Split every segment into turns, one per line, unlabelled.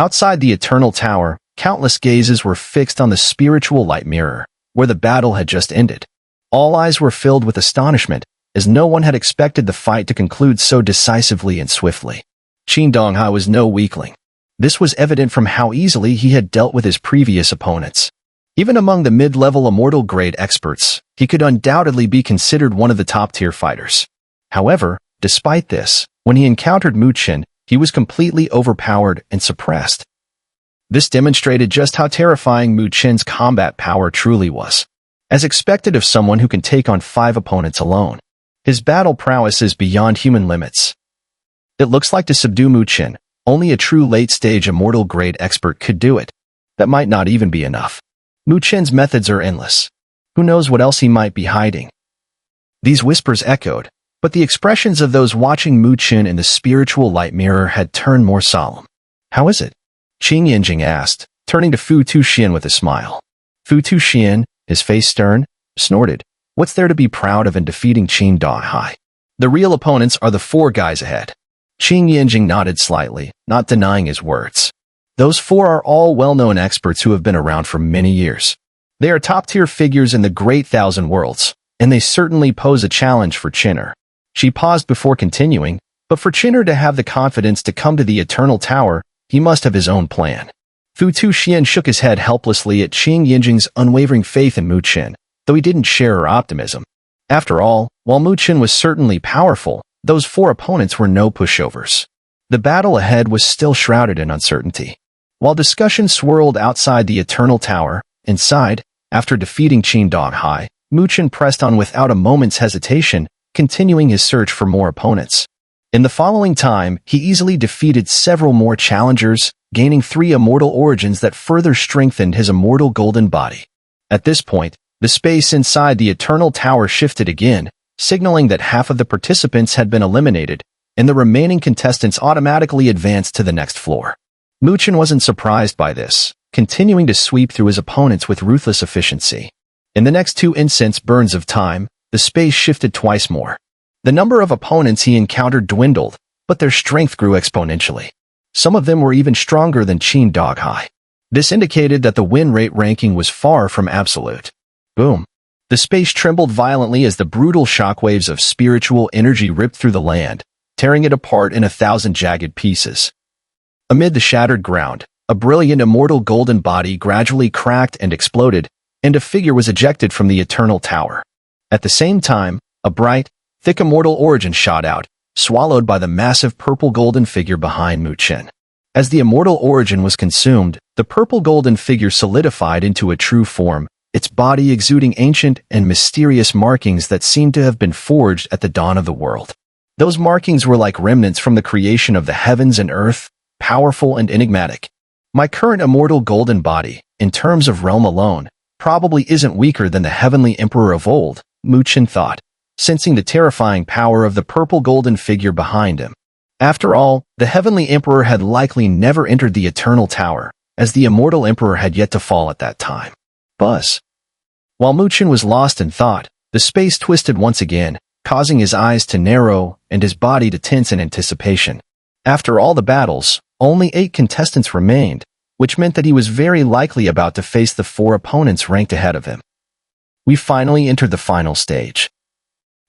Outside the Eternal Tower, countless gazes were fixed on the spiritual light mirror, where the battle had just ended. All eyes were filled with astonishment, as no one had expected the fight to conclude so decisively and swiftly. Qin Donghai was no weakling. This was evident from how easily he had dealt with his previous opponents. Even among the mid-level immortal grade experts, he could undoubtedly be considered one of the top-tier fighters. However, despite this, when he encountered Mu Chen, he was completely overpowered and suppressed. This demonstrated just how terrifying Mu Chen's combat power truly was. As expected of someone who can take on 5 opponents alone, his battle prowess is beyond human limits. It looks like to subdue Mu Chen, only a true late-stage immortal grade expert could do it. That might not even be enough. Mu Chen's methods are endless. Who knows what else he might be hiding? These whispers echoed, but the expressions of those watching Mu Chen in the spiritual light mirror had turned more solemn. How is it? Qing Yanjing asked, turning to Fu Tuxian with a smile. Fu Tuxian, his face stern, snorted. What's there to be proud of in defeating Qin Donghai? The real opponents are the 4 guys ahead. Qing Yanjing nodded slightly, not denying his words. Those 4 are all well-known experts who have been around for many years. They are top-tier figures in the Great Thousand Worlds, and they certainly pose a challenge for Xun'er. She paused before continuing, but for Xun'er to have the confidence to come to the Eternal Tower, he must have his own plan. Fu Tuxian shook his head helplessly at Qing Yanjing's unwavering faith in Mu Chen, though he didn't share her optimism. After all, while Mu Chen was certainly powerful, those 4 opponents were no pushovers. The battle ahead was still shrouded in uncertainty. While discussion swirled outside the Eternal Tower, inside, after defeating Qin Donghai, Mu Chen pressed on without a moment's hesitation, continuing his search for more opponents. In the following time, he easily defeated several more challengers, gaining 3 immortal origins that further strengthened his immortal golden body. At this point, the space inside the Eternal Tower shifted again, signaling that half of the participants had been eliminated, and the remaining contestants automatically advanced to the next floor. Mu Chen wasn't surprised by this, continuing to sweep through his opponents with ruthless efficiency. In the next 2 incense burns of time, the space shifted twice more. The number of opponents he encountered dwindled, but their strength grew exponentially. Some of them were even stronger than Qin Donghai. This indicated that the win rate ranking was far from absolute. Boom. The space trembled violently as the brutal shockwaves of spiritual energy ripped through the land, tearing it apart in 1,000 jagged pieces. Amid the shattered ground, a brilliant immortal golden body gradually cracked and exploded, and a figure was ejected from the Eternal Tower. At the same time, a bright, thick immortal origin shot out, swallowed by the massive purple-golden figure behind Mu Chen. As the immortal origin was consumed, the purple-golden figure solidified into a true form, its body exuding ancient and mysterious markings that seemed to have been forged at the dawn of the world. Those markings were like remnants from the creation of the heavens and earth, powerful and enigmatic. My current immortal golden body, in terms of realm alone, probably isn't weaker than the heavenly emperor of old, Mu Chen thought, sensing the terrifying power of the purple golden figure behind him. After all, the heavenly emperor had likely never entered the Eternal Tower, as the immortal emperor had yet to fall at that time. Buzz. While Mu Chen was lost in thought, the space twisted once again, causing his eyes to narrow and his body to tense in anticipation. After all the battles, only 8 contestants remained, which meant that he was very likely about to face the 4 opponents ranked ahead of him. We finally entered the final stage.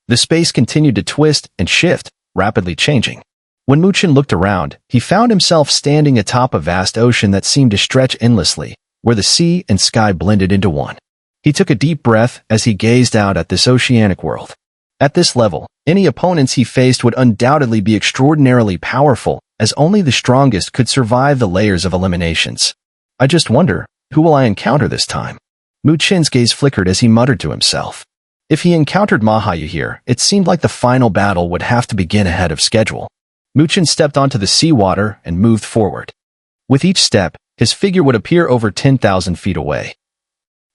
The space continued to twist and shift, rapidly changing. When Mu Chen looked around, he found himself standing atop a vast ocean that seemed to stretch endlessly, where the sea and sky blended into one. He took a deep breath as he gazed out at this oceanic world. At this level, any opponents he faced would undoubtedly be extraordinarily powerful, as only the strongest could survive the layers of eliminations. I just wonder, who will I encounter this time? Mu Chen's gaze flickered as he muttered to himself. If he encountered Mahayu here, it seemed like the final battle would have to begin ahead of schedule. Mu Chen stepped onto the seawater and moved forward. With each step, his figure would appear over 10,000 feet away.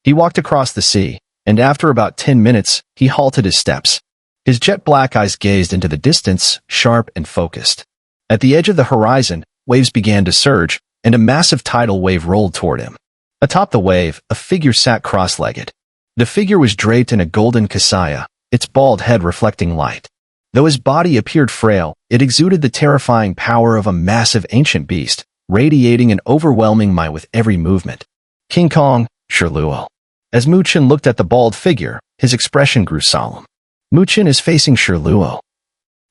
He walked across the sea, and after about 10 minutes, he halted his steps. His jet-black eyes gazed into the distance, sharp and focused. At the edge of the horizon, waves began to surge, and a massive tidal wave rolled toward him. Atop the wave, a figure sat cross-legged. The figure was draped in a golden kasaya, its bald head reflecting light. Though his body appeared frail, it exuded the terrifying power of a massive ancient beast, radiating an overwhelming might with every movement. King Kong, Shi Luo. As Mu Chen looked at the bald figure, his expression grew solemn. Mu Chen is facing Shi Luo.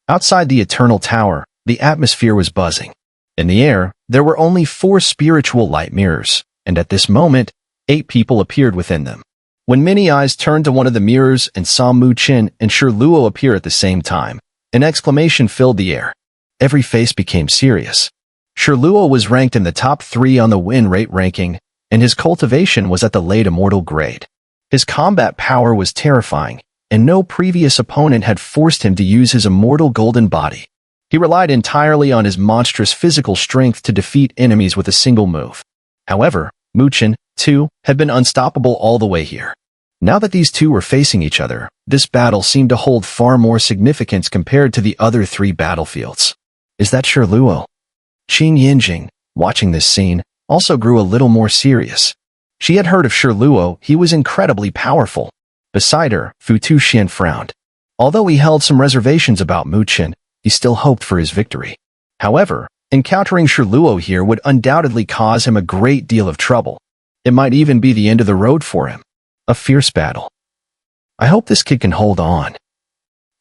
Outside the Eternal Tower, the atmosphere was buzzing. In the air, there were only 4 spiritual light mirrors, and at this moment, 8 people appeared within them. When many eyes turned to one of the mirrors and saw Mu Chen and Shi Luo appear at the same time, an exclamation filled the air. Every face became serious. Shi Luo was ranked in the top 3 on the win rate ranking, and his cultivation was at the late immortal grade. His combat power was terrifying, and no previous opponent had forced him to use his immortal golden body. He relied entirely on his monstrous physical strength to defeat enemies with a single move. However, Mu Chen, too, had been unstoppable all the way here. Now that these two were facing each other, this battle seemed to hold far more significance compared to the other 3 battlefields. Is that Shi Luo? Qing Yinjing, watching this scene, also grew a little more serious. She had heard of Shi Luo, he was incredibly powerful. Beside her, Fu Tuxian frowned. Although he held some reservations about Mu Chen, he still hoped for his victory. However, encountering Shi Luo here would undoubtedly cause him a great deal of trouble. It might even be the end of the road for him. A fierce battle. I hope this kid can hold on.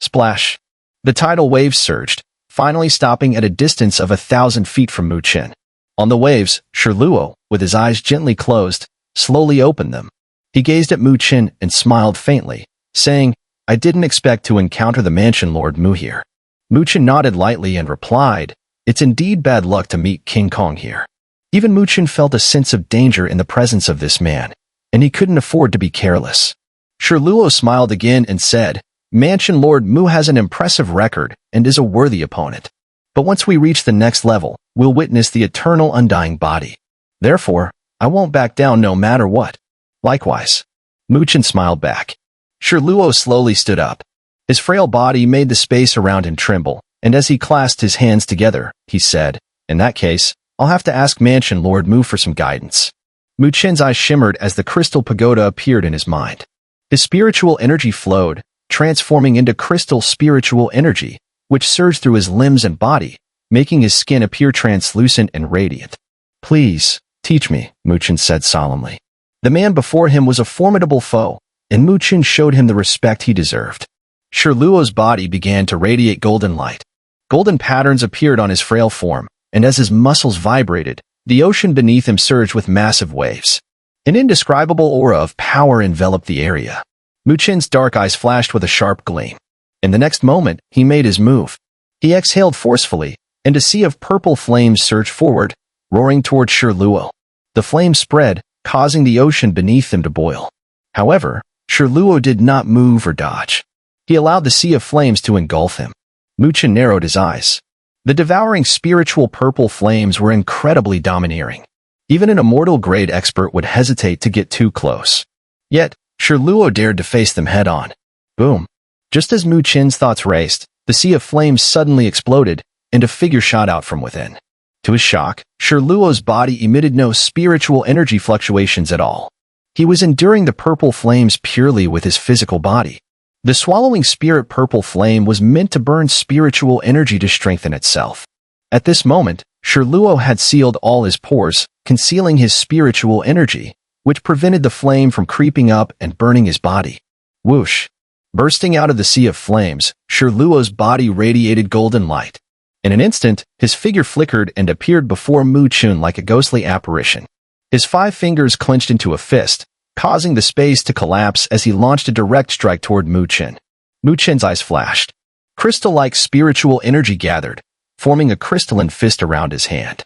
Splash. The tidal waves surged, finally stopping at a distance of 1,000 feet from Mu Chen. On the waves, Shi Luo, with his eyes gently closed, slowly opened them. He gazed at Mu Chen and smiled faintly, saying, I didn't expect to encounter the Mansion Lord Mu here. Mu Chen nodded lightly and replied, It's indeed bad luck to meet King Kong here. Even Mu Chen felt a sense of danger in the presence of this man, and he couldn't afford to be careless. Shi Luo smiled again and said, Mansion Lord Mu has an impressive record and is a worthy opponent. But once we reach the next level, we'll witness the eternal undying body. Therefore, I won't back down no matter what. Likewise. Mu Chen smiled back. Shi Luo slowly stood up. His frail body made the space around him tremble, and as he clasped his hands together, he said, In that case, I'll have to ask Mansion Lord Mu for some guidance. Mu Chen's eyes shimmered as the crystal pagoda appeared in his mind. His spiritual energy flowed, transforming into crystal spiritual energy, which surged through his limbs and body, making his skin appear translucent and radiant. Please, teach me, Mu Chen said solemnly. The man before him was a formidable foe, and Mu Chen showed him the respect he deserved. Shi Luo's body began to radiate golden light. Golden patterns appeared on his frail form, and as his muscles vibrated, the ocean beneath him surged with massive waves. An indescribable aura of power enveloped the area. Mu Chen's dark eyes flashed with a sharp gleam. In the next moment, he made his move. He exhaled forcefully, and a sea of purple flames surged forward, roaring toward Shi Luo. The flames spread, causing the ocean beneath them to boil. However, Shi Luo did not move or dodge. He allowed the sea of flames to engulf him. Mu Chen narrowed his eyes. The devouring spiritual purple flames were incredibly domineering. Even an immortal-grade expert would hesitate to get too close. Yet, Shi Luo dared to face them head-on. Boom. Just as Mu Chen's thoughts raced, the sea of flames suddenly exploded, and a figure shot out from within. To his shock, Shi Luo's body emitted no spiritual energy fluctuations at all. He was enduring the purple flames purely with his physical body. The swallowing spirit purple flame was meant to burn spiritual energy to strengthen itself. At this moment, Shi Luo had sealed all his pores, concealing his spiritual energy, which prevented the flame from creeping up and burning his body. Whoosh! Bursting out of the sea of flames, Shi Luo's body radiated golden light. In an instant, his figure flickered and appeared before Mu Chen like a ghostly apparition. His 5 fingers clenched into a fist, causing the space to collapse as he launched a direct strike toward Mu Chen. Mu Chen's eyes flashed. Crystal-like spiritual energy gathered, forming a crystalline fist around his hand.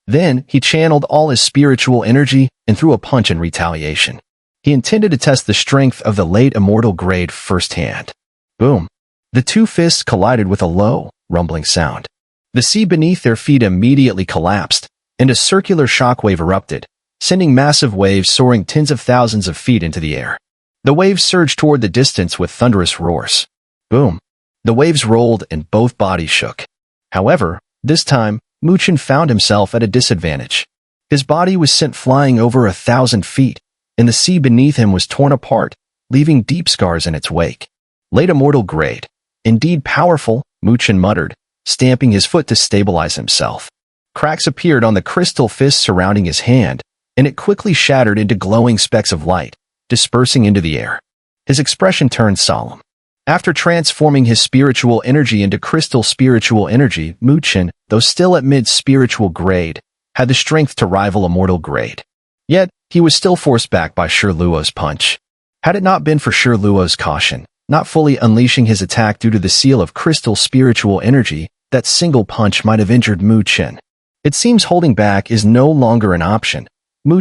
Then, he channeled all his spiritual energy and threw a punch in retaliation. He intended to test the strength of the late immortal grade firsthand. Boom. The 2 fists collided with a low, rumbling sound. The sea beneath their feet immediately collapsed, and a circular shockwave erupted, sending massive waves soaring tens of thousands of feet into the air. The waves surged toward the distance with thunderous roars. Boom. The waves rolled and both bodies shook. However, this time, Mu Chen found himself at a disadvantage. His body was sent flying over 1,000 feet, and the sea beneath him was torn apart, leaving deep scars in its wake. Late immortal grade. Indeed powerful, Mu Chen muttered, stamping his foot to stabilize himself. Cracks appeared on the crystal fist surrounding his hand, and it quickly shattered into glowing specks of light, dispersing into the air. His expression turned solemn. After transforming his spiritual energy into crystal spiritual energy, Chen, though still at mid-spiritual grade, had the strength to rival a mortal grade. Yet, he was still forced back by Shi Luo's punch. Had it not been for Shi Luo's caution, not fully unleashing his attack due to the seal of crystal spiritual energy, that single punch might have injured Chen. It seems holding back is no longer an option.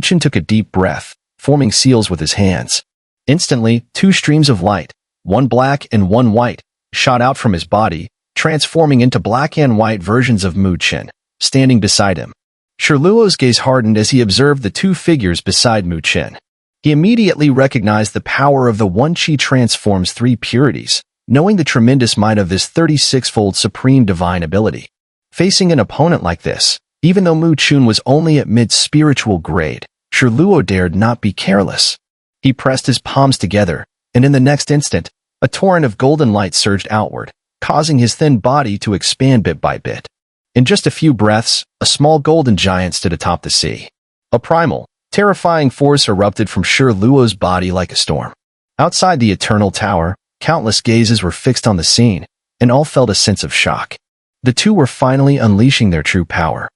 Chen took a deep breath, forming seals with his hands. Instantly, two streams of light, one black and one white, shot out from his body, transforming into black and white versions of Chen, standing beside him. Shi Luo's gaze hardened as he observed the two figures beside Chen. He immediately recognized the power of the one Qi transforms three purities, knowing the tremendous might of this 36-fold supreme divine ability. Facing an opponent like this, even though Chen was only at mid-spiritual grade, Shi Luo dared not be careless. He pressed his palms together, and in the next instant, a torrent of golden light surged outward, causing his thin body to expand bit by bit. In just a few breaths, a small golden giant stood atop the sea. A primal, terrifying force erupted from Shi Luo's body like a storm. Outside the eternal tower, countless gazes were fixed on the scene, and all felt a sense of shock. The two were finally unleashing their true power.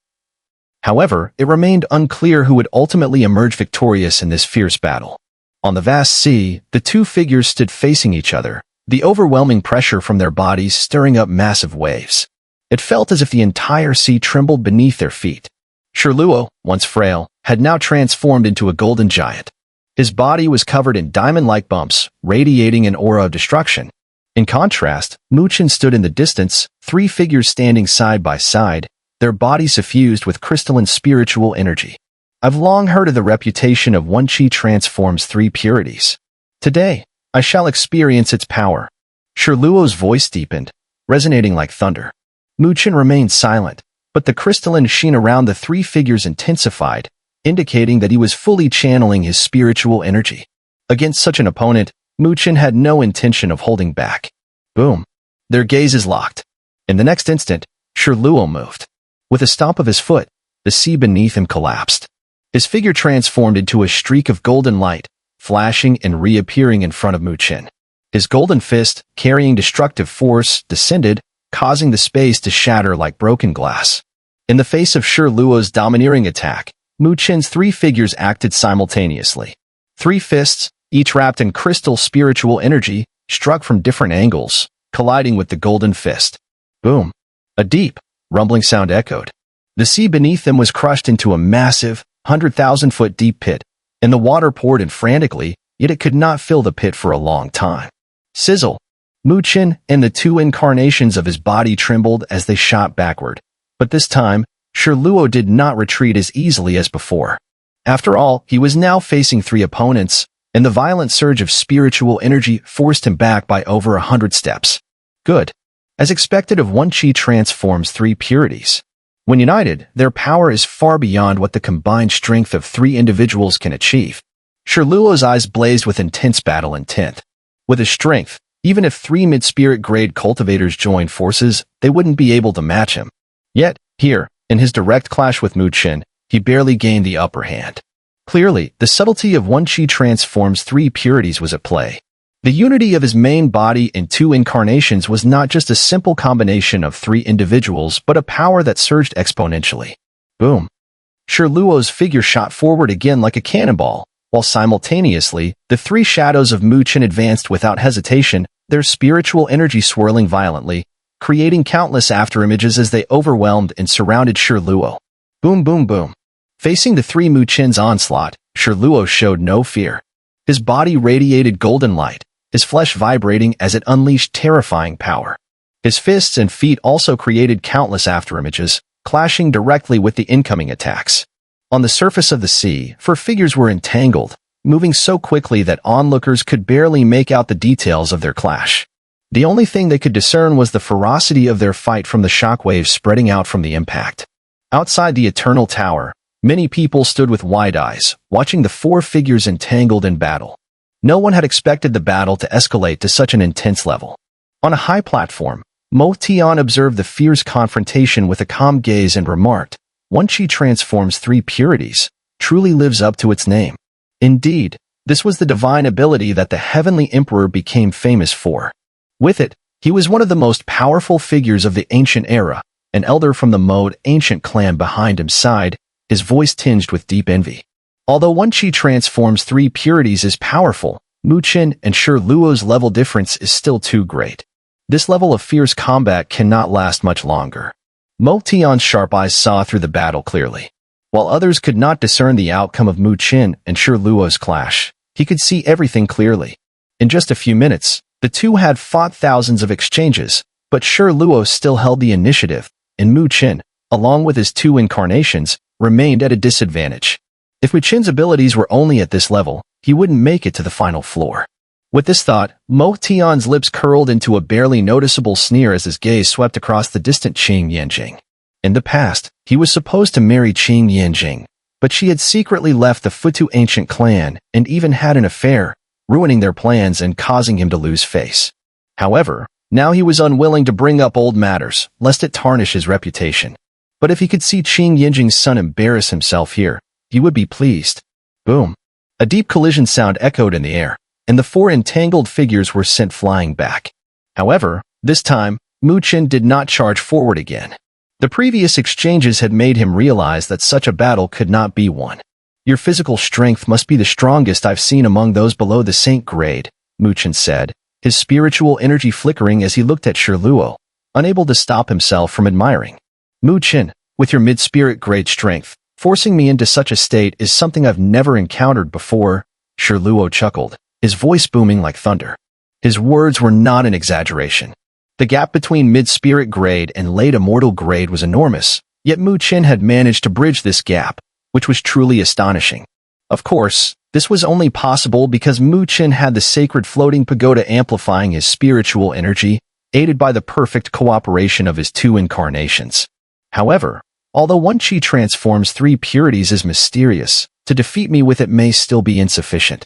However, it remained unclear who would ultimately emerge victorious in this fierce battle. On the vast sea, the two figures stood facing each other, the overwhelming pressure from their bodies stirring up massive waves. It felt as if the entire sea trembled beneath their feet. Shi Luo, once frail, had now transformed into a golden giant. His body was covered in diamond-like bumps, radiating an aura of destruction. In contrast, Chen stood in the distance, three figures standing side by side, their bodies suffused with crystalline spiritual energy. I've long heard of the reputation of one Qi transforms three purities. Today, I shall experience its power. Shi Luo's voice deepened, resonating like thunder. Chen remained silent, but the crystalline sheen around the three figures intensified, indicating that he was fully channeling his spiritual energy. Against such an opponent, Chen had no intention of holding back. Boom. Their gazes locked. In the next instant, Shi Luo moved. With a stomp of his foot, the sea beneath him collapsed. His figure transformed into a streak of golden light, flashing and reappearing in front of Chen. His golden fist, carrying destructive force, descended, causing the space to shatter like broken glass. In the face of Shi Luo's domineering attack, Chen's three figures acted simultaneously. Three fists, each wrapped in crystal spiritual energy, struck from different angles, colliding with the golden fist. Boom! A deep, rumbling sound echoed. The sea beneath them was crushed into a massive, 100,000-foot deep pit, and the water poured in frantically, yet it could not fill the pit for a long time. Sizzle! Chen and the two incarnations of his body trembled as they shot backward. But this time, Shi Luo did not retreat as easily as before. After all, he was now facing three opponents, and the violent surge of spiritual energy forced him back by over 100 steps. Good. As expected of one Qi transforms three purities. When united, their power is far beyond what the combined strength of three individuals can achieve. Shi Luo's eyes blazed with intense battle intent. With his strength, even if three mid-spirit grade cultivators joined forces, they wouldn't be able to match him. Yet, here, in his direct clash with Chen, he barely gained the upper hand. Clearly, the subtlety of one Qi transforms three purities was at play. The unity of his main body in two incarnations was not just a simple combination of three individuals, but a power that surged exponentially. Boom! Shi Luo's figure shot forward again like a cannonball, while simultaneously, the three shadows of Chen advanced without hesitation, their spiritual energy swirling violently, creating countless afterimages as they overwhelmed and surrounded Shi Luo. Boom boom boom. Facing the three Chen's onslaught, Shi Luo showed no fear. His body radiated golden light, his flesh vibrating as it unleashed terrifying power. His fists and feet also created countless afterimages, clashing directly with the incoming attacks. On the surface of the sea, four figures were entangled, moving so quickly that onlookers could barely make out the details of their clash. The only thing they could discern was the ferocity of their fight from the shockwaves spreading out from the impact. Outside the eternal tower, many people stood with wide eyes, watching the four figures entangled in battle. No one had expected the battle to escalate to such an intense level. On a high platform, Mo Tian observed the fierce confrontation with a calm gaze and remarked, One Qi transforms three purities, truly lives up to its name. Indeed, this was the divine ability that the Heavenly Emperor became famous for. With it, he was one of the most powerful figures of the ancient era, an elder from the Mode ancient clan behind his side, his voice tinged with deep envy. Although One Qi transforms three purities is powerful, Mu Chen and Shi Luo's level difference is still too great. This level of fierce combat cannot last much longer. Mo Tian's sharp eyes saw through the battle clearly. While others could not discern the outcome of Mu Chen and Shi Luo's clash, he could see everything clearly. In just a few minutes, the two had fought thousands of exchanges, but Shi Luo still held the initiative, and Mu Chen, along with his two incarnations, remained at a disadvantage. If Mu Chen's abilities were only at this level, he wouldn't make it to the final floor. With this thought, Mo Tian's lips curled into a barely noticeable sneer as his gaze swept across the distant Qing Yanjing. In the past, he was supposed to marry Qing Yanjing, but she had secretly left the Futu ancient clan and even had an affair, ruining their plans and causing him to lose face. However, now he was unwilling to bring up old matters, lest it tarnish his reputation. But if he could see Qing Yanjing's son embarrass himself here, he would be pleased. Boom. A deep collision sound echoed in the air, and the four entangled figures were sent flying back. However, this time, Mu Chen did not charge forward again. The previous exchanges had made him realize that such a battle could not be won. Your physical strength must be the strongest I've seen among those below the Saint grade, Mu Chen said, his spiritual energy flickering as he looked at Shi Luo, unable to stop himself from admiring. Mu Chen, with your mid-spirit grade strength, forcing me into such a state is something I've never encountered before, Shi Luo chuckled, his voice booming like thunder. His words were not an exaggeration. The gap between mid-spirit grade and late immortal grade was enormous, yet Mu Chen had managed to bridge this gap, which was truly astonishing. Of course, this was only possible because Mu Chen had the sacred floating pagoda amplifying his spiritual energy, aided by the perfect cooperation of his two incarnations. However, although One Qi transforms three purities is mysterious, to defeat me with it may still be insufficient.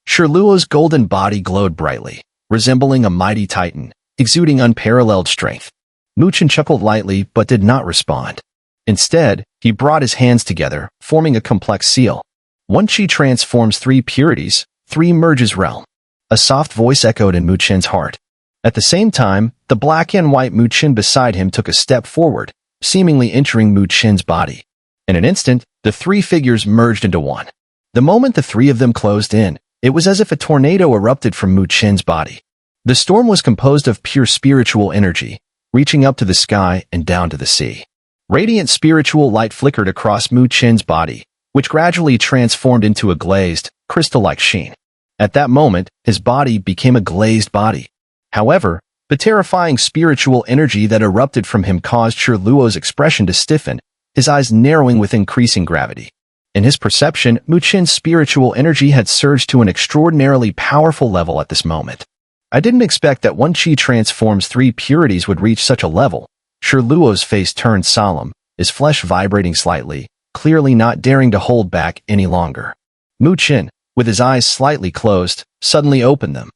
Shi Luo's golden body glowed brightly, resembling a mighty titan, exuding unparalleled strength. Mu Chen chuckled lightly but did not respond. Instead, he brought his hands together, forming a complex seal. One Qi transforms three purities, three merges realm. A soft voice echoed in Mu Chen's heart. At the same time, the black and white Mu Chen beside him took a step forward, seemingly entering Mu Chen's body. In an instant, the three figures merged into one. The moment the three of them closed in, it was as if a tornado erupted from Mu Chen's body. The storm was composed of pure spiritual energy, reaching up to the sky and down to the sea. Radiant spiritual light flickered across Mu Chen's body, which gradually transformed into a glazed, crystal-like sheen. At that moment, his body became a glazed body. However, the terrifying spiritual energy that erupted from him caused Shi Luo's expression to stiffen, his eyes narrowing with increasing gravity. In his perception, Mu Chen's spiritual energy had surged to an extraordinarily powerful level at this moment. I didn't expect that One Qi transforms three purities would reach such a level. Shi Luo's face turned solemn, his flesh vibrating slightly, clearly not daring to hold back any longer. Mu Chen, with his eyes slightly closed, suddenly opened them.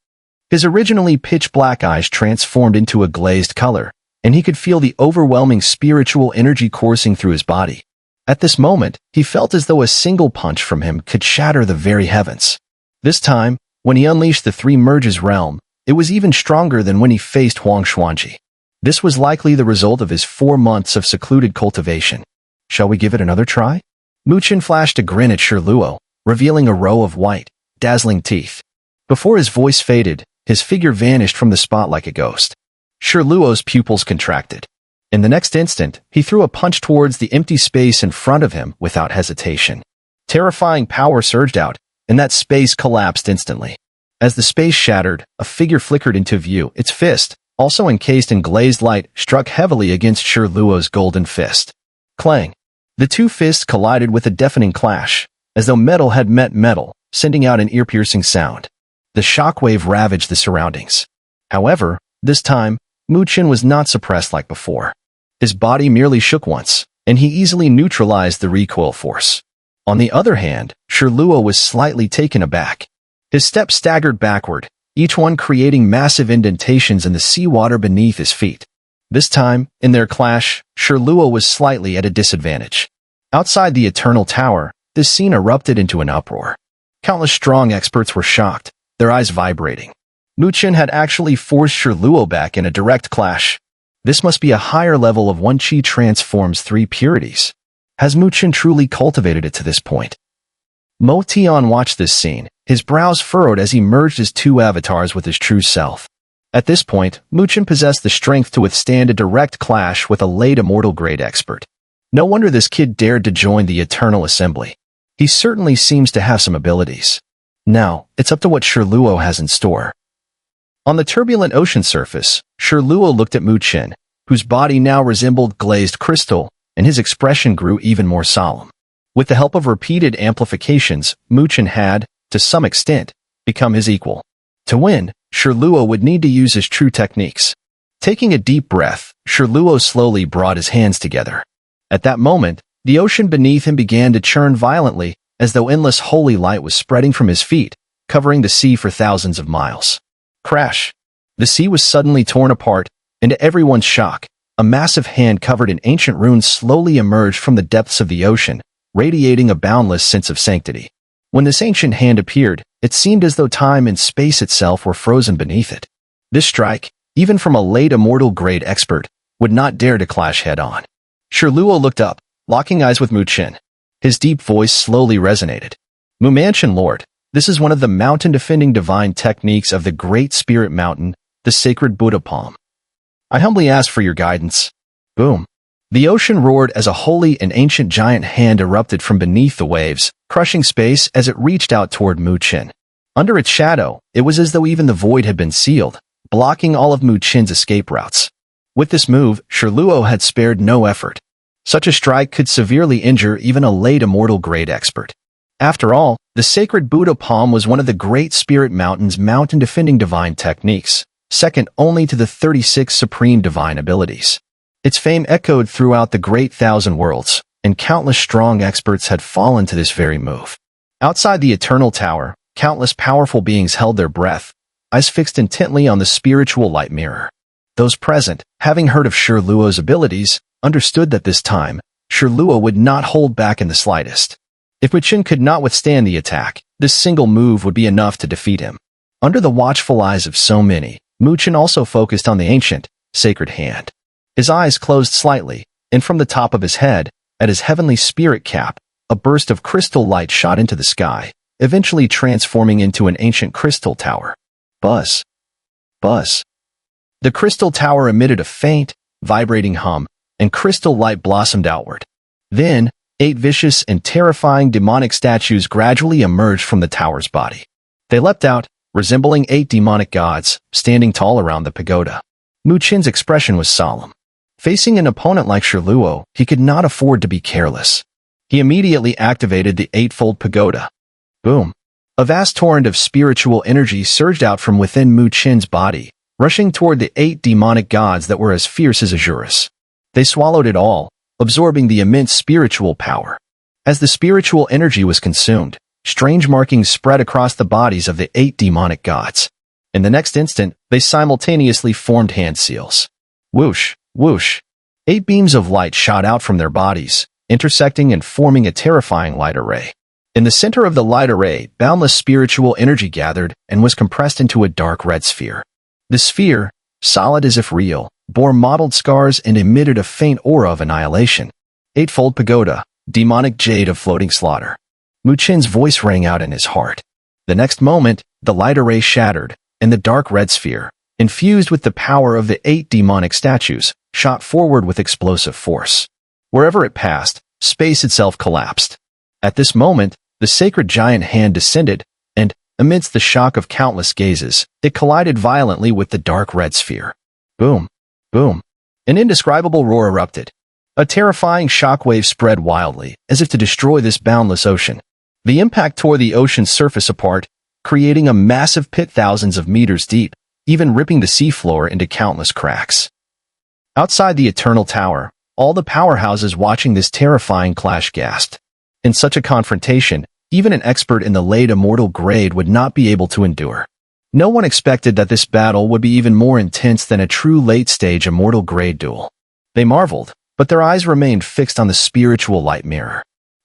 His originally pitch-black eyes transformed into a glazed color, and he could feel the overwhelming spiritual energy coursing through his body. At this moment, he felt as though a single punch from him could shatter the very heavens. This time, when he unleashed the three merges realm, it was even stronger than when he faced Huang Xuanji. This was likely the result of his 4 months of secluded cultivation. Shall we give it another try? Mu Chen flashed a grin at Shi Luo, revealing a row of white, dazzling teeth. Before his voice faded, his figure vanished from the spot like a ghost. Shi Luo's pupils contracted. In the next instant, he threw a punch towards the empty space in front of him without hesitation. Terrifying power surged out, and that space collapsed instantly. As the space shattered, a figure flickered into view. Its fist, also encased in glazed light, struck heavily against Shi Luo's golden fist. Clang! The two fists collided with a deafening clash, as though metal had met metal, sending out an ear-piercing sound. The shockwave ravaged the surroundings. However, this time, Mu Chen was not suppressed like before. His body merely shook once, and he easily neutralized the recoil force. On the other hand, Shi Luo was slightly taken aback. His steps staggered backward, each one creating massive indentations in the seawater beneath his feet. This time, in their clash, Shi Luo was slightly at a disadvantage. Outside the Eternal Tower, this scene erupted into an uproar. Countless strong experts were shocked, their eyes vibrating. Chen had actually forced Shi Luo back in a direct clash. This must be a higher level of one Qi transforms 3 purities. Has Chen truly cultivated it to this point? Mo Tian watched this scene, his brows furrowed as he merged his 2 avatars with his true self. At this point, Chen possessed the strength to withstand a direct clash with a late immortal grade expert. No wonder this kid dared to join the Eternal Assembly. He certainly seems to have some abilities. Now, it's up to what Shi Luo has in store. On the turbulent ocean surface, Shi Luo looked at Chen, whose body now resembled glazed crystal, and his expression grew even more solemn. With the help of repeated amplifications, Chen had, to some extent, become his equal. To win, Shi Luo would need to use his true techniques. Taking a deep breath, Shi Luo slowly brought his hands together. At that moment, the ocean beneath him began to churn violently, as though endless holy light was spreading from his feet, covering the sea for thousands of miles. Crash! The sea was suddenly torn apart, and to everyone's shock, a massive hand covered in ancient runes slowly emerged from the depths of the ocean, radiating a boundless sense of sanctity. When this ancient hand appeared, it seemed as though time and space itself were frozen beneath it. This strike, even from a late immortal grade expert, would not dare to clash head-on. Shi Luo looked up, locking eyes with Chen. His deep voice slowly resonated. Mansion Lord, this is one of the mountain-defending divine techniques of the Great Spirit Mountain, the sacred Buddha palm. I humbly ask for your guidance. Boom. The ocean roared as a holy and ancient giant hand erupted from beneath the waves, crushing space as it reached out toward Chen. Under its shadow, it was as though even the void had been sealed, blocking all of Chen's escape routes. With this move, Shi Luo had spared no effort. Such a strike could severely injure even a late immortal grade expert. After all, the sacred Buddha palm was one of the Great Spirit Mountain's mountain-defending divine techniques, second only to the 36 supreme divine abilities. Its fame echoed throughout the Great Thousand Worlds, and countless strong experts had fallen to this very move. Outside the Eternal Tower, countless powerful beings held their breath, eyes fixed intently on the spiritual light mirror. Those present, having heard of Shi Luo's abilities, understood that this time, Shi Luo would not hold back in the slightest. If Chen could not withstand the attack, this single move would be enough to defeat him. Under the watchful eyes of so many, Chen also focused on the ancient, sacred hand. His eyes closed slightly, and from the top of his head, at his heavenly spirit cap, a burst of crystal light shot into the sky, eventually transforming into an ancient crystal tower. Buzz. Buzz. The crystal tower emitted a faint, vibrating hum, and crystal light blossomed outward. Then, 8 vicious and terrifying demonic statues gradually emerged from the tower's body. They leapt out, resembling 8 demonic gods, standing tall around the pagoda. Chen's expression was solemn. Facing an opponent like Shi Luo, he could not afford to be careless. He immediately activated the 8-fold pagoda. Boom. A vast torrent of spiritual energy surged out from within Chen's body, rushing toward the 8 demonic gods that were as fierce as Azurus. They swallowed it all, absorbing the immense spiritual power. As the spiritual energy was consumed, strange markings spread across the bodies of the 8 demonic gods. In the next instant, they simultaneously formed hand seals. Whoosh, whoosh. 8 beams of light shot out from their bodies, intersecting and forming a terrifying light array. In the center of the light array, boundless spiritual energy gathered and was compressed into a dark red sphere. The sphere, solid as if real, bore mottled scars and emitted a faint aura of annihilation. 8-fold pagoda, demonic jade of floating slaughter. Chen's voice rang out in his heart. The next moment, the light array shattered, and the dark red sphere, infused with the power of the 8 demonic statues, shot forward with explosive force. Wherever it passed, space itself collapsed. At this moment, the sacred giant hand descended, and, amidst the shock of countless gazes, it collided violently with the dark red sphere. Boom. Boom. An indescribable roar erupted. A terrifying shockwave spread wildly, as if to destroy this boundless ocean. The impact tore the ocean's surface apart, creating a massive pit thousands of meters deep, even ripping the seafloor into countless cracks. Outside the Eternal Tower, all the powerhouses watching this terrifying clash gasped. In such a confrontation, even an expert in the late immortal grade would not be able to endure. No one expected that this battle would be even more intense than a true late-stage immortal grade duel. They marveled, but their eyes remained fixed on the spiritual light mirror.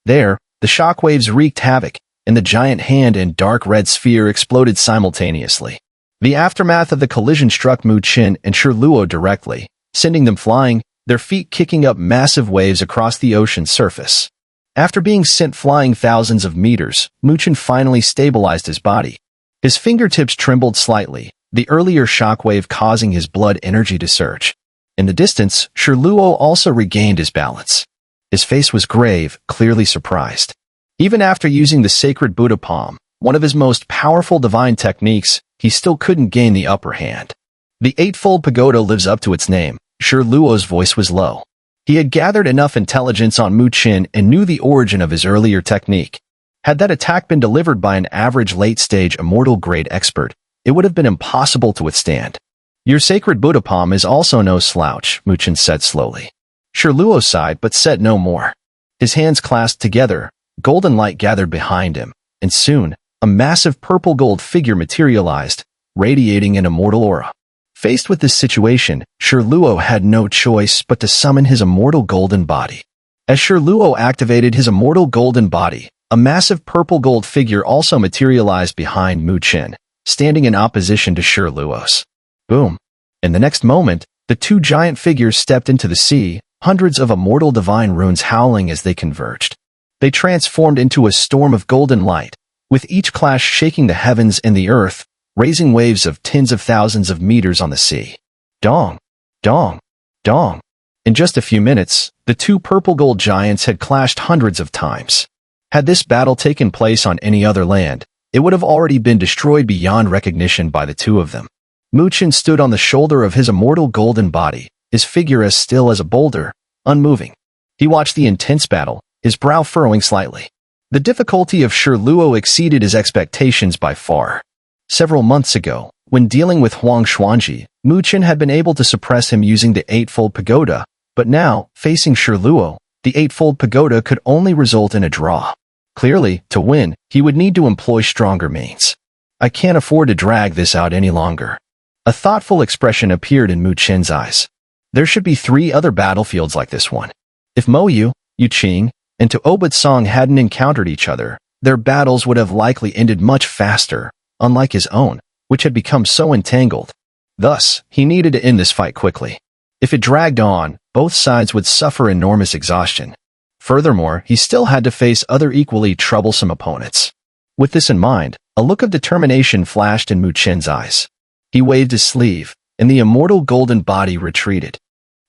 There, the shockwaves wreaked havoc, and the giant hand and dark red sphere exploded simultaneously. The aftermath of the collision struck Mu Chen and Shi Luo directly, sending them flying, their feet kicking up massive waves across the ocean's surface. After being sent flying thousands of meters, Mu Chen finally stabilized his body. His fingertips trembled slightly, the earlier shockwave causing his blood energy to surge. In the distance, Shi Luo also regained his balance. His face was grave, clearly surprised. Even after using the sacred Buddha palm, one of his most powerful divine techniques, he still couldn't gain the upper hand. The Eightfold Pagoda lives up to its name. Shi Luo's voice was low. He had gathered enough intelligence on Mu Chen and knew the origin of his earlier technique. Had that attack been delivered by an average late-stage immortal-grade expert, it would have been impossible to withstand. Your sacred Buddha palm is also no slouch, Mu Chen said slowly. Shi Luo sighed but said no more. His hands clasped together, golden light gathered behind him, and soon, a massive purple-gold figure materialized, radiating an immortal aura. Faced with this situation, Shi Luo had no choice but to summon his immortal golden body. As Shi Luo activated his immortal golden body, a massive purple-gold figure also materialized behind Mu Chen, standing in opposition to Shi Luo's. Boom! In the next moment, the two giant figures stepped into the sea, hundreds of immortal divine runes howling as they converged. They transformed into a storm of golden light, with each clash shaking the heavens and the earth, raising waves of tens of thousands of meters on the sea. Dong! Dong! Dong! In just a few minutes, the two purple-gold giants had clashed hundreds of times. Had this battle taken place on any other land, it would have already been destroyed beyond recognition by the two of them. Mu Chen stood on the shoulder of his immortal golden body, his figure as still as a boulder, unmoving. He watched the intense battle, his brow furrowing slightly. The difficulty of Shi Luo exceeded his expectations by far. Several months ago, when dealing with Huang Xuanji, Mu Chen had been able to suppress him using the Eightfold Pagoda, but now, facing Shi Luo, the Eightfold Pagoda could only result in a draw. Clearly, to win, he would need to employ stronger means. I can't afford to drag this out any longer. A thoughtful expression appeared in Mu Chen's eyes. There should be 3 other battlefields like this one. If Mo Yu, Yu Qing, and Tuoba Song hadn't encountered each other, their battles would have likely ended much faster, unlike his own, which had become so entangled. Thus, he needed to end this fight quickly. If it dragged on, both sides would suffer enormous exhaustion. Furthermore, he still had to face other equally troublesome opponents. With this in mind, a look of determination flashed in Mu Chen's eyes. He waved his sleeve, and the immortal golden body retreated.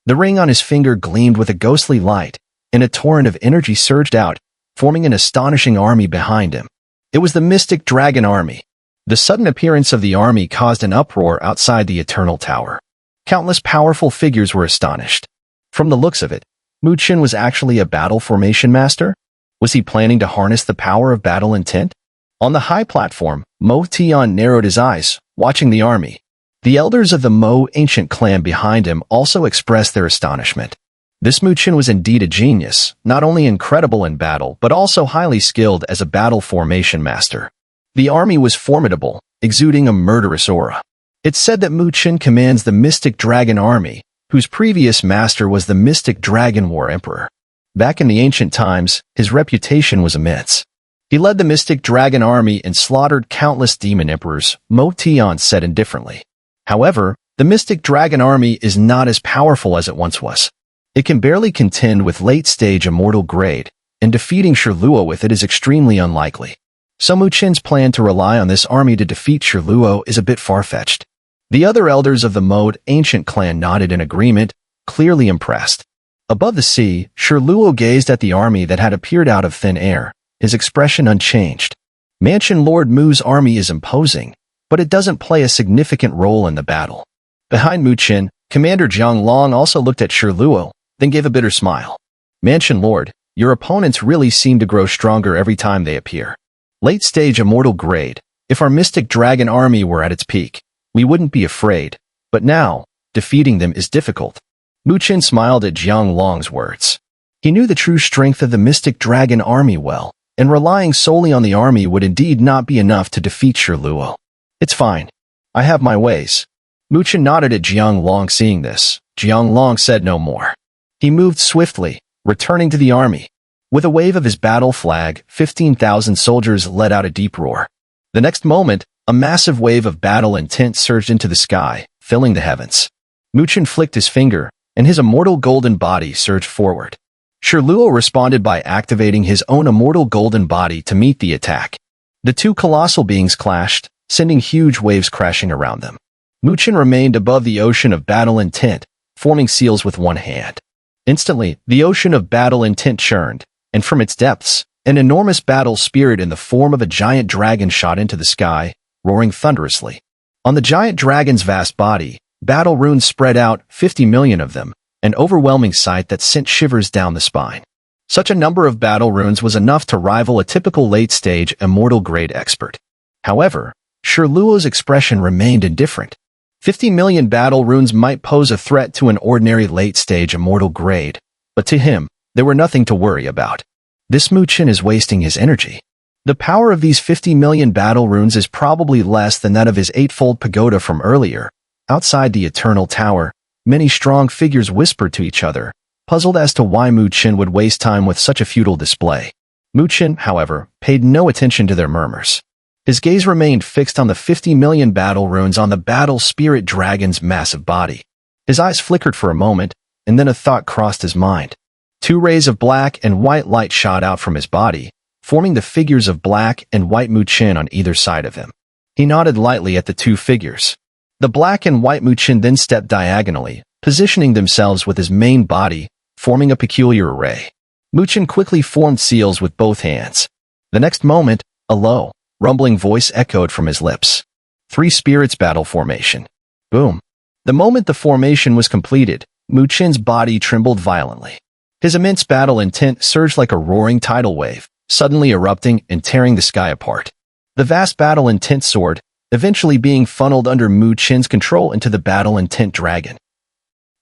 The ring on his finger gleamed with a ghostly light, and a torrent of energy surged out, forming an astonishing army behind him. It was the mystic dragon army. The sudden appearance of the army caused an uproar outside the Eternal Tower. Countless powerful figures were astonished. From the looks of it, Mu Chen was actually a battle formation master? Was he planning to harness the power of battle intent? On the high platform, Mo Tian narrowed his eyes, watching the army. The elders of the Mo ancient clan behind him also expressed their astonishment. This Mu Chen was indeed a genius, not only incredible in battle but also highly skilled as a battle formation master. The army was formidable, exuding a murderous aura. It's said that Mu Chen commands the Mystic Dragon Army, whose previous master was the Mystic Dragon War Emperor. Back in the ancient times, his reputation was immense. He led the Mystic Dragon Army and slaughtered countless demon emperors, Mo Tian said indifferently. However, the Mystic Dragon Army is not as powerful as it once was. It can barely contend with late-stage immortal grade, and defeating Shi Luo with it is extremely unlikely. So Mu Chen's plan to rely on this army to defeat Shi Luo is a bit far-fetched. The other elders of the Mo ancient clan nodded in agreement, clearly impressed. Above the sea, Shi Luo gazed at the army that had appeared out of thin air, his expression unchanged. Mansion Lord Mu's army is imposing, but it doesn't play a significant role in the battle. Behind Mu Chen, Commander Jiang Long also looked at Shi Luo, then gave a bitter smile. Mansion Lord, your opponents really seem to grow stronger every time they appear. Late-stage immortal grade, if our Mystic Dragon Army were at its peak, we wouldn't be afraid, but now, defeating them is difficult. Mu Chen smiled at Jiang Long's words. He knew the true strength of the Mystic Dragon Army well, and relying solely on the army would indeed not be enough to defeat Shi Luo. It's fine. I have my ways. Mu Chen nodded at Jiang Long seeing this. Jiang Long said no more. He moved swiftly, returning to the army. With a wave of his battle flag, 15,000 soldiers let out a deep roar. The next moment, a massive wave of battle intent surged into the sky, filling the heavens. Mu Chen flicked his finger, and his immortal golden body surged forward. Shi Luo responded by activating his own immortal golden body to meet the attack. The two colossal beings clashed, sending huge waves crashing around them. Mu Chen remained above the ocean of battle intent, forming seals with one hand. Instantly, the ocean of battle intent churned, and from its depths, an enormous battle spirit in the form of a giant dragon shot into the sky, roaring thunderously. On the giant dragon's vast body, battle runes spread out, 50 million of them, an overwhelming sight that sent shivers down the spine. Such a number of battle runes was enough to rival a typical late-stage immortal-grade expert. However, Shi Luo's expression remained indifferent. 50 million battle runes might pose a threat to an ordinary late-stage immortal grade, but to him, they were nothing to worry about. This Mu Chen is wasting his energy. The power of these 50 million battle runes is probably less than that of his eightfold pagoda from earlier. Outside the Eternal Tower, many strong figures whispered to each other, puzzled as to why Mu Chen would waste time with such a futile display. Mu Chen, however, paid no attention to their murmurs. His gaze remained fixed on the 50 million battle runes on the battle spirit dragon's massive body. His eyes flickered for a moment, and then a thought crossed his mind. Two rays of black and white light shot out from his body, forming the figures of black and white Mu Chen on either side of him. He nodded lightly at the two figures. The black and white Mu Chen then stepped diagonally, positioning themselves with his main body, forming a peculiar array. Mu Chen quickly formed seals with both hands. The next moment, a low, rumbling voice echoed from his lips. Three spirits battle formation. Boom. The moment the formation was completed, Mu Chen's body trembled violently. His immense battle intent surged like a roaring tidal wave, suddenly erupting and tearing the sky apart. The vast battle intent soared, eventually being funneled under Mu Chen's control into the battle intent dragon.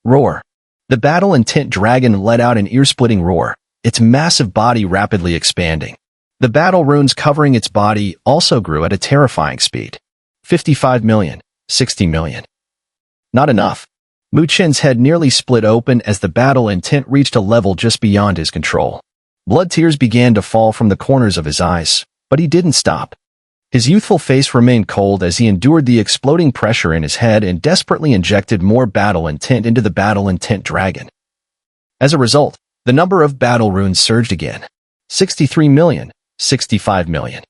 Roar. The battle intent dragon let out an ear-splitting roar, its massive body rapidly expanding. The battle runes covering its body also grew at a terrifying speed. 55 million, 60 million. Not enough. Mu Chen's head nearly split open as the battle intent reached a level just beyond his control. Blood tears began to fall from the corners of his eyes, but he didn't stop. His youthful face remained cold as he endured the exploding pressure in his head and desperately injected more battle intent into the battle intent dragon. As a result, the number of battle runes surged again. 63 million, 65 million.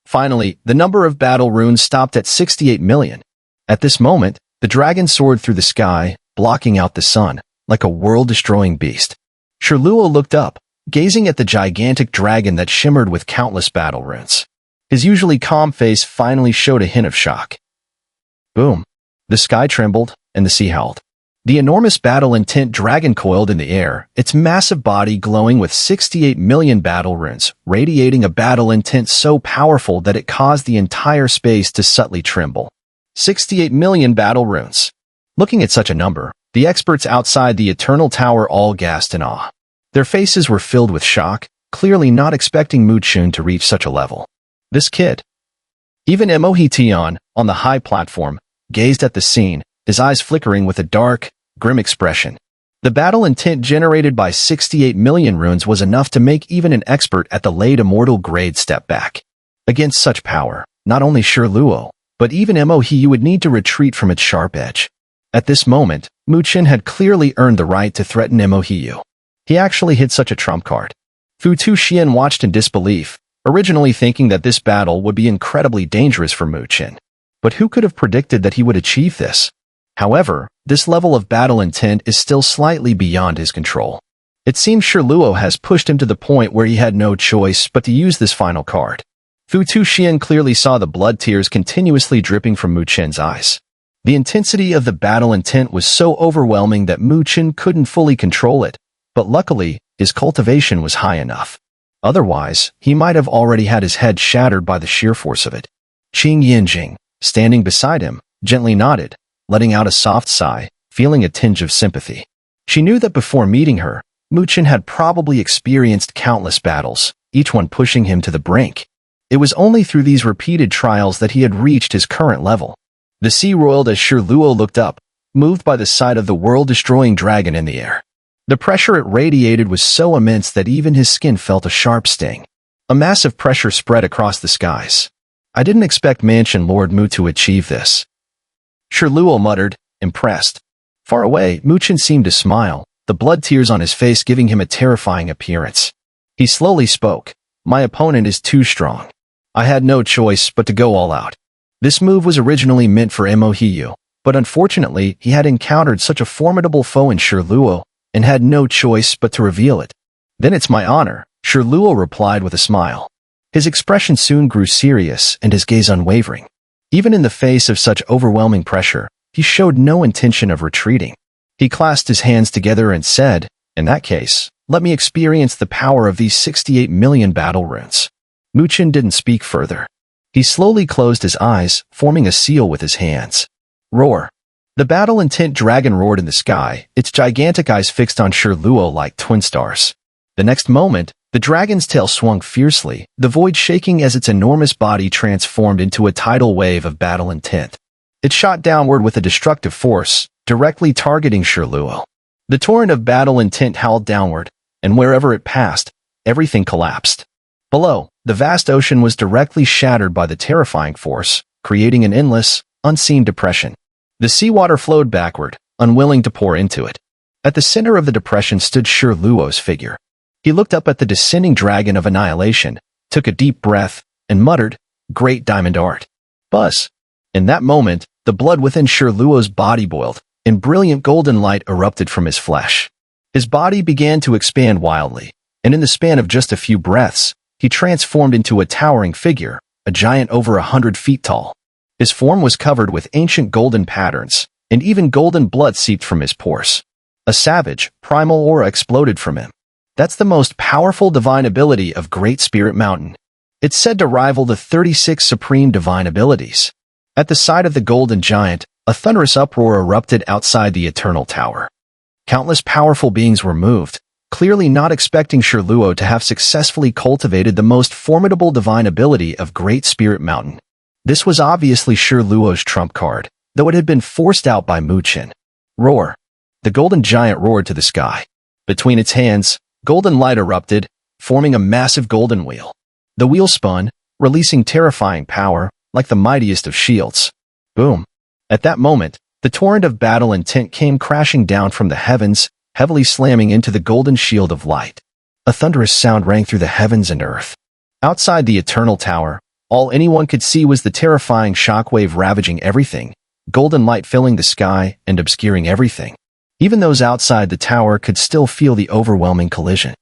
Finally, the number of battle runes stopped at 68 million. At this moment, the dragon soared through the sky, blocking out the sun, like a world-destroying beast. Shi Luo looked up, gazing at the gigantic dragon that shimmered with countless battle runes. His usually calm face finally showed a hint of shock. Boom. The sky trembled, and the sea howled. The enormous battle intent dragon coiled in the air, its massive body glowing with 68 million battle runes, radiating a battle intent so powerful that it caused the entire space to subtly tremble. 68 million battle runes. Looking at such a number, the experts outside the Eternal Tower all gasped in awe. Their faces were filled with shock, clearly not expecting Mu Chen to reach such a level. This kid. Even Emohi Tian, on the high platform, gazed at the scene, his eyes flickering with a dark, grim expression. The battle intent generated by 68 million runes was enough to make even an expert at the late immortal grade step back. Against such power, not only Shi Luo, but even Emohi would need to retreat from its sharp edge. At this moment, Mu Chen had clearly earned the right to threaten Emohi. He actually hit such a trump card. Fu Tuxian watched in disbelief, originally thinking that this battle would be incredibly dangerous for Mu Chen. But who could have predicted that he would achieve this? However, this level of battle intent is still slightly beyond his control. It seems Shi Luo has pushed him to the point where he had no choice but to use this final card. Fu Tuxian clearly saw the blood tears continuously dripping from Mu Chen's eyes. The intensity of the battle intent was so overwhelming that Mu Chen couldn't fully control it, but luckily, his cultivation was high enough. Otherwise, he might have already had his head shattered by the sheer force of it. Qing Yanjing, standing beside him, gently nodded, letting out a soft sigh, feeling a tinge of sympathy. She knew that before meeting her, Mu Chen had probably experienced countless battles, each one pushing him to the brink. It was only through these repeated trials that he had reached his current level. The sea roiled as Shi Luo looked up, moved by the sight of the world-destroying dragon in the air. The pressure it radiated was so immense that even his skin felt a sharp sting. A massive pressure spread across the skies. I didn't expect Mansion Lord Mu to achieve this. Shi Luo muttered, impressed. Far away, Mu Chen seemed to smile, the blood tears on his face giving him a terrifying appearance. He slowly spoke. My opponent is too strong. I had no choice but to go all out. This move was originally meant for Mo Hiyu, but unfortunately he had encountered such a formidable foe in Shi Luo and had no choice but to reveal it. Then it's my honor, Shi Luo replied with a smile. His expression soon grew serious and his gaze unwavering. Even in the face of such overwhelming pressure, he showed no intention of retreating. He clasped his hands together and said, in that case, let me experience the power of these 68 million battle runes. Mu Chen didn't speak further. He slowly closed his eyes, forming a seal with his hands. Roar. The battle-intent dragon roared in the sky, its gigantic eyes fixed on Shi Luo like twin stars. The next moment, the dragon's tail swung fiercely, the void shaking as its enormous body transformed into a tidal wave of battle intent. It shot downward with a destructive force, directly targeting Shi Luo. The torrent of battle intent howled downward, and wherever it passed, everything collapsed. Below, the vast ocean was directly shattered by the terrifying force, creating an endless, unseen depression. The seawater flowed backward, unwilling to pour into it. At the center of the depression stood Shi Luo's figure. He looked up at the descending dragon of annihilation, took a deep breath, and muttered, Great Diamond Art. Buzz. In that moment, the blood within Shi Luo's body boiled, and brilliant golden light erupted from his flesh. His body began to expand wildly, and in the span of just a few breaths, he transformed into a towering figure, a giant over 100 feet tall. His form was covered with ancient golden patterns, and even golden blood seeped from his pores. A savage, primal aura exploded from him. That's the most powerful divine ability of Great Spirit Mountain. It's said to rival the 36 supreme divine abilities. At the side of the golden giant, a thunderous uproar erupted outside the Eternal Tower. Countless powerful beings were moved, clearly not expecting Shi Luo to have successfully cultivated the most formidable divine ability of Great Spirit Mountain. This was obviously Shi Luo's trump card, though it had been forced out by Mu Chen. Roar. The golden giant roared to the sky. Between its hands, golden light erupted, forming a massive golden wheel. The wheel spun, releasing terrifying power, like the mightiest of shields. Boom. At that moment, the torrent of battle intent came crashing down from the heavens, heavily slamming into the golden shield of light. A thunderous sound rang through the heavens and earth. Outside the Eternal Tower, all anyone could see was the terrifying shockwave ravaging everything, golden light filling the sky and obscuring everything. Even those outside the tower could still feel the overwhelming collision.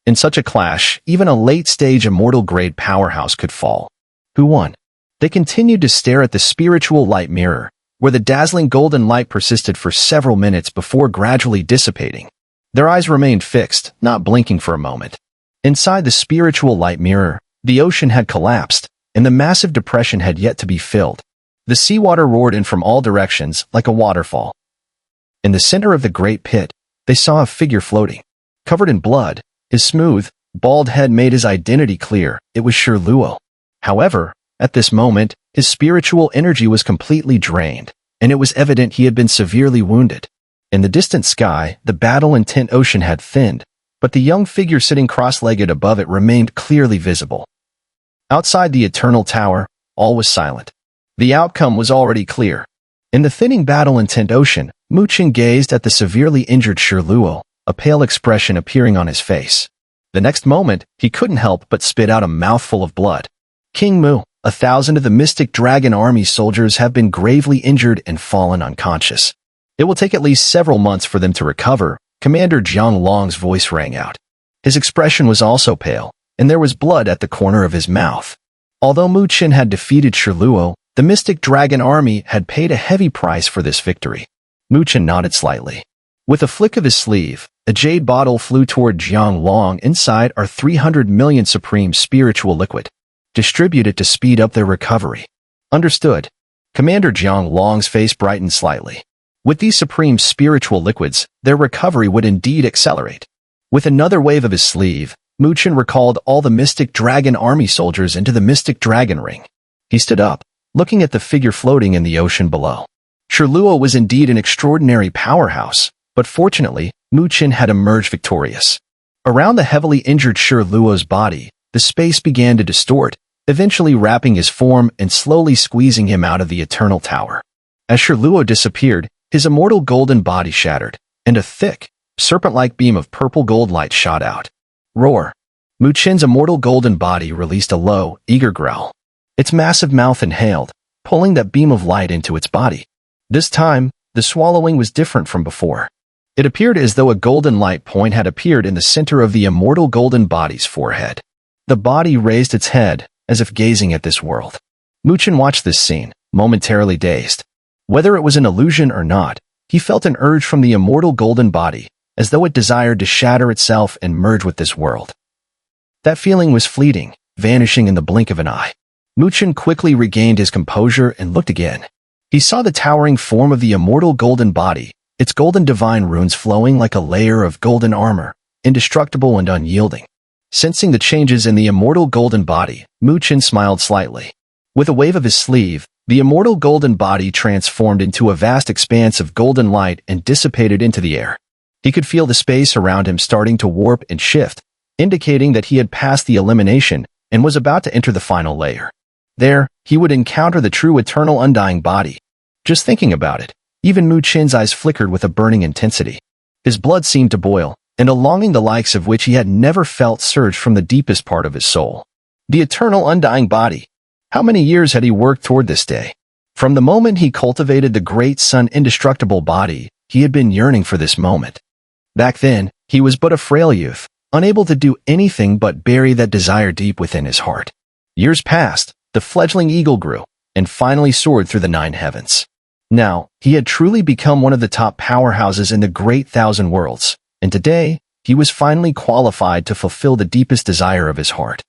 In such a clash, even a late-stage immortal-grade powerhouse could fall. Who won? They continued to stare at the spiritual light mirror, where the dazzling golden light persisted for several minutes before gradually dissipating. Their eyes remained fixed, not blinking for a moment. Inside the spiritual light mirror, the ocean had collapsed, and the massive depression had yet to be filled. The seawater roared in from all directions like a waterfall. In the center of the great pit, they saw a figure floating. Covered in blood, his smooth, bald head made his identity clear. It was Shi Luo. However, at this moment, his spiritual energy was completely drained, and it was evident he had been severely wounded. In the distant sky, the battle-intent ocean had thinned, but the young figure sitting cross-legged above it remained clearly visible. Outside the Eternal Tower, all was silent. The outcome was already clear. In the thinning battle-intent ocean, Mu Chen gazed at the severely injured Shi Luo, a pale expression appearing on his face. The next moment, he couldn't help but spit out a mouthful of blood. King Mu, 1,000 of the Mystic Dragon Army soldiers have been gravely injured and fallen unconscious. It will take at least several months for them to recover, Commander Jiang Long's voice rang out. His expression was also pale, and there was blood at the corner of his mouth. Although Mu Chen had defeated Shi Luo, the Mystic Dragon Army had paid a heavy price for this victory. Mu Chen nodded slightly. With a flick of his sleeve, a jade bottle flew toward Jiang Long. Inside are 300 million supreme spiritual liquid. Distribute it to speed up their recovery. Understood. Commander Jiang Long's face brightened slightly. With these supreme spiritual liquids, their recovery would indeed accelerate. With another wave of his sleeve, Mu Chen recalled all the Mystic Dragon Army soldiers into the Mystic Dragon Ring. He stood up, looking at the figure floating in the ocean below. Shi Luo was indeed an extraordinary powerhouse, but fortunately, Chen had emerged victorious. Around the heavily injured Shi Luo's body, the space began to distort, eventually wrapping his form and slowly squeezing him out of the eternal tower. As Shi Luo disappeared, his immortal golden body shattered, and a thick, serpent-like beam of purple gold light shot out. Roar! Chen's immortal golden body released a low, eager growl. Its massive mouth inhaled, pulling that beam of light into its body. This time, the swallowing was different from before. It appeared as though a golden light point had appeared in the center of the immortal golden body's forehead. The body raised its head, as if gazing at this world. Chen watched this scene, momentarily dazed. Whether it was an illusion or not, he felt an urge from the immortal golden body, as though it desired to shatter itself and merge with this world. That feeling was fleeting, vanishing in the blink of an eye. Chen quickly regained his composure and looked again. He saw the towering form of the immortal golden body, its golden divine runes flowing like a layer of golden armor, indestructible and unyielding. Sensing the changes in the immortal golden body, Chen smiled slightly. With a wave of his sleeve, the immortal golden body transformed into a vast expanse of golden light and dissipated into the air. He could feel the space around him starting to warp and shift, indicating that he had passed the elimination and was about to enter the final layer. There, he would encounter the true eternal undying body. Just thinking about it, even Chen's eyes flickered with a burning intensity. His blood seemed to boil, and a longing the likes of which he had never felt surged from the deepest part of his soul. The eternal undying body. How many years had he worked toward this day? From the moment he cultivated the great sun indestructible body, he had been yearning for this moment. Back then, he was but a frail youth, unable to do anything but bury that desire deep within his heart. Years passed, the fledgling eagle grew, and finally soared through the 9 heavens. Now, he had truly become one of the top powerhouses in the great thousand worlds, and today, he was finally qualified to fulfill the deepest desire of his heart.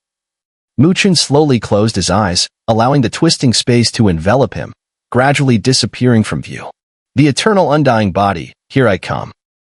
Chen slowly closed his eyes, allowing the twisting space to envelop him, gradually disappearing from view. The eternal undying body, here I come.